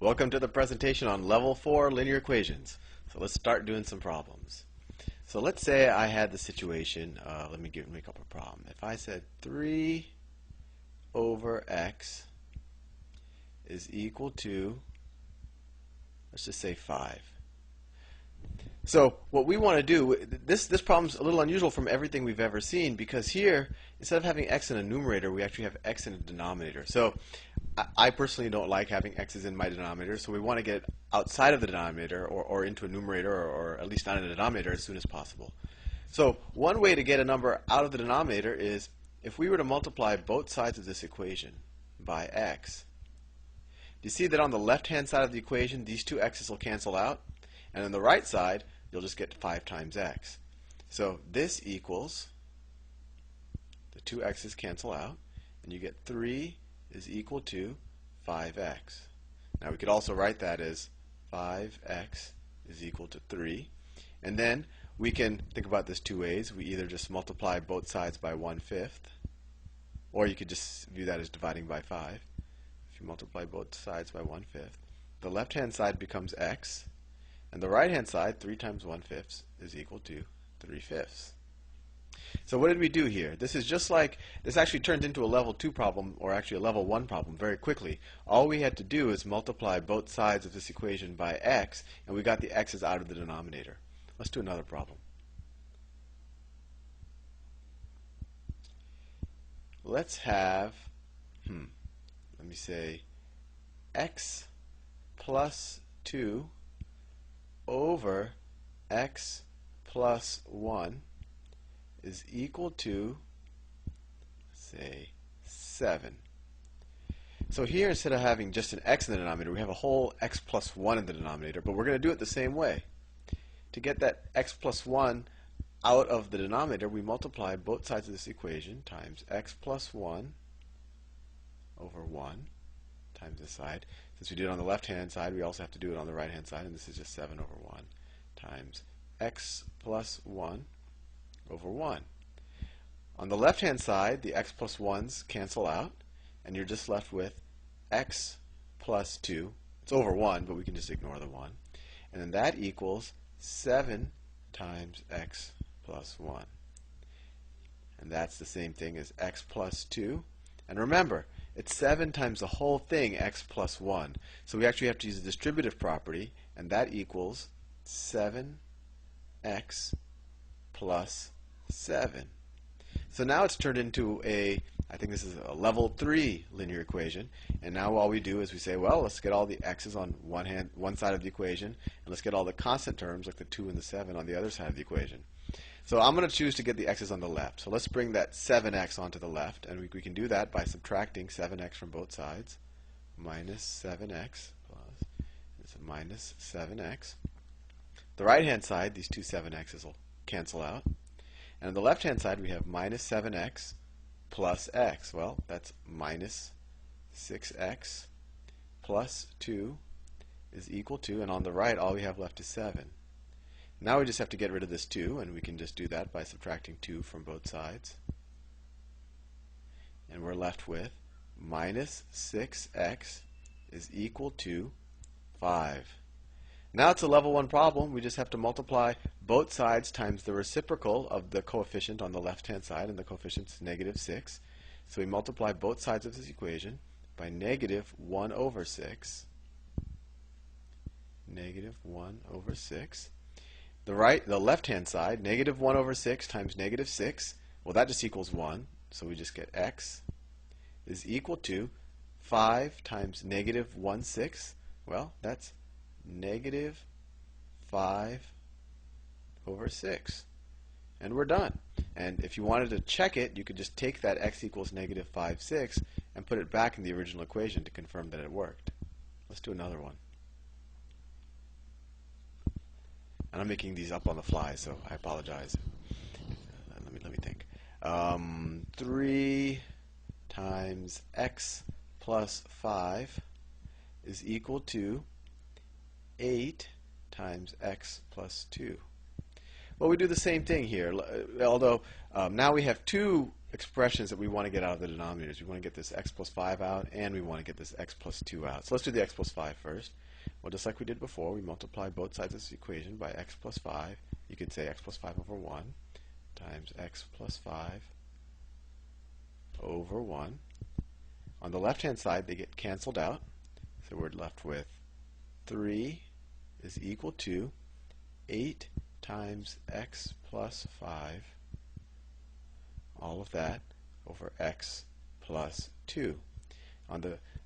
Welcome to the presentation on Level 4 Linear Equations. So let's start doing some problems. So let's say I had the situation, let me make up a problem. If I said 3 over x is equal to, let's just say 5. So what we want to do, this problem's a little unusual from everything we've ever seen, because here, instead of having x in a numerator, we actually have x in a denominator. So I personally don't like having x's in my denominator, so we want to get it outside of the denominator or into a numerator or at least not in a denominator as soon as possible. So one way to get a number out of the denominator is if we were to multiply both sides of this equation by x. Do you see that on the left-hand side of the equation, these two x's will cancel out? And on the right side, you'll just get 5 times x. So this equals, the two x's cancel out, and you get 3 is equal to 5x. Now we could also write that as 5x is equal to 3. And then we can think about this two ways. We either just multiply both sides by 1/5, or you could just view that as dividing by 5. If you multiply both sides by 1/5, the left-hand side becomes x, and the right-hand side, 3 times 1/5, is equal to 3/5. So what did we do here? This is just like, this actually turned into a level 2 problem, or actually a level 1 problem very quickly. All we had to do is multiply both sides of this equation by x, and we got the x's out of the denominator. Let's do another problem. Let's have, let me say, x plus 2 over x plus 1 is equal to, say, 7. So here, instead of having just an x in the denominator, we have a whole x plus 1 in the denominator, but we're going to do it the same way. To get that x plus 1 out of the denominator, we multiply both sides of this equation times x plus 1 over 1 times this side. Since we did it on the left-hand side, we also have to do it on the right-hand side, and this is just 7 over 1 times x plus 1 over 1. On the left-hand side, the x plus 1's cancel out, and you're just left with x plus 2. It's over 1, but we can just ignore the 1. And then that equals 7 times x plus 1. And that's the same thing as x plus 2. And remember, it's 7 times the whole thing, x plus 1. So we actually have to use the distributive property, and that equals 7x plus 7. So now it's turned into I think this is a level 3 linear equation, and now all we do is we say, well, let's get all the x's on one side of the equation, and let's get all the constant terms, like the 2 and the 7, on the other side of the equation. So I'm going to choose to get the x's on the left. So let's bring that 7x onto the left, and we can do that by subtracting 7x from both sides. Minus 7x plus, it's a minus 7x. The right-hand side, these two 7x's will cancel out. And on the left-hand side, we have minus 7x plus x. Well, that's minus 6x plus 2 is equal to, and on the right, all we have left is 7. Now we just have to get rid of this 2, and we can just do that by subtracting 2 from both sides. And we're left with minus 6x is equal to 5. Now it's a level 1 problem. We just have to multiply both sides times the reciprocal of the coefficient on the left-hand side, and the coefficient is negative 6. So we multiply both sides of this equation by negative 1 over 6. Negative 1 over 6. The left-hand side, negative 1 over 6 times negative 6, well, that just equals 1. So we just get x is equal to 5 times negative 1/6. Well, that's negative 5 over 6. And we're done. And if you wanted to check it, you could just take that x equals negative 5/6 and put it back in the original equation to confirm that it worked. Let's do another one. And I'm making these up on the fly, so I apologize. Let me think. 3 times x plus 5 is equal to 8 times x plus 2. Well, we do the same thing here, although now we have two expressions that we want to get out of the denominators. We want to get this x plus 5 out, and we want to get this x plus 2 out. So let's do the x plus 5 first. Well, just like we did before, we multiply both sides of this equation by x plus 5. You could say x plus 5 over 1 times x plus 5 over 1. On the left-hand side, they get canceled out. So we're left with 3 is equal to 8 times x plus 5, all of that, over x plus 2.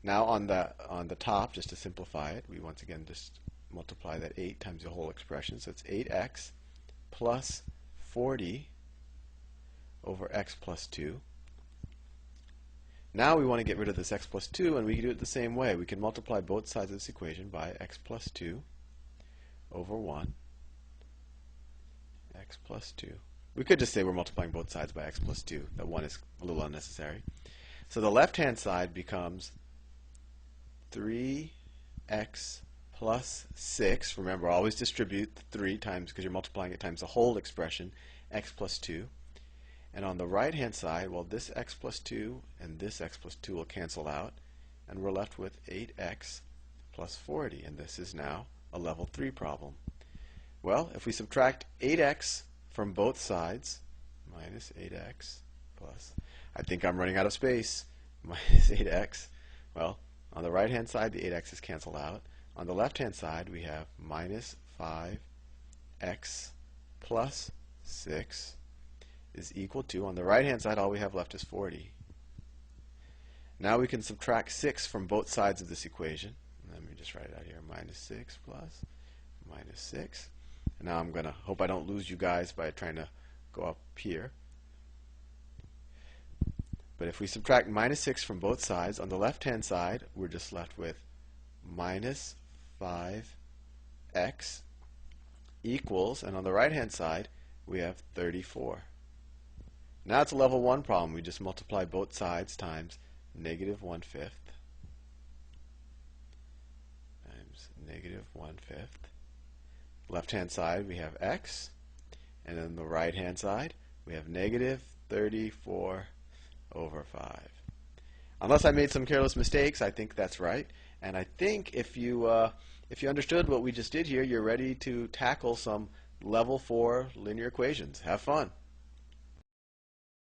Now on the top, just to simplify it, we once again just multiply that 8 times the whole expression. So it's 8x plus 40 over x plus 2. Now we want to get rid of this x plus 2, and we can do it the same way. We can multiply both sides of this equation by x plus 2 over 1. X plus 2. We could just say we're multiplying both sides by x plus 2. That 1 is a little unnecessary. So the left-hand side becomes 3x plus 6. Remember, always distribute 3 times, because you're multiplying it times the whole expression, x plus 2. And on the right-hand side, well, this x plus 2 and this x plus 2 will cancel out, and we're left with 8x plus 40. And this is now a level 3 problem. Well, if we subtract 8x from both sides, minus 8x plus, I think I'm running out of space, minus 8x. Well, on the right-hand side, the 8x is canceled out. On the left-hand side, we have minus 5x plus 6 is equal to, on the right-hand side, all we have left is 40. Now we can subtract 6 from both sides of this equation. Let me just write it out here, minus 6 plus minus 6. And now I'm going to hope I don't lose you guys by trying to go up here. But if we subtract minus 6 from both sides, on the left-hand side, we're just left with minus 5x equals, and on the right-hand side, we have 34. Now it's a level 1 problem. We just multiply both sides times negative 1/5 times negative 1/5. Left-hand side, we have x, and then the right-hand side, we have negative 34 over 5. Unless I made some careless mistakes, I think that's right. And I think if you understood what we just did here, you're ready to tackle some level 4 linear equations. Have fun.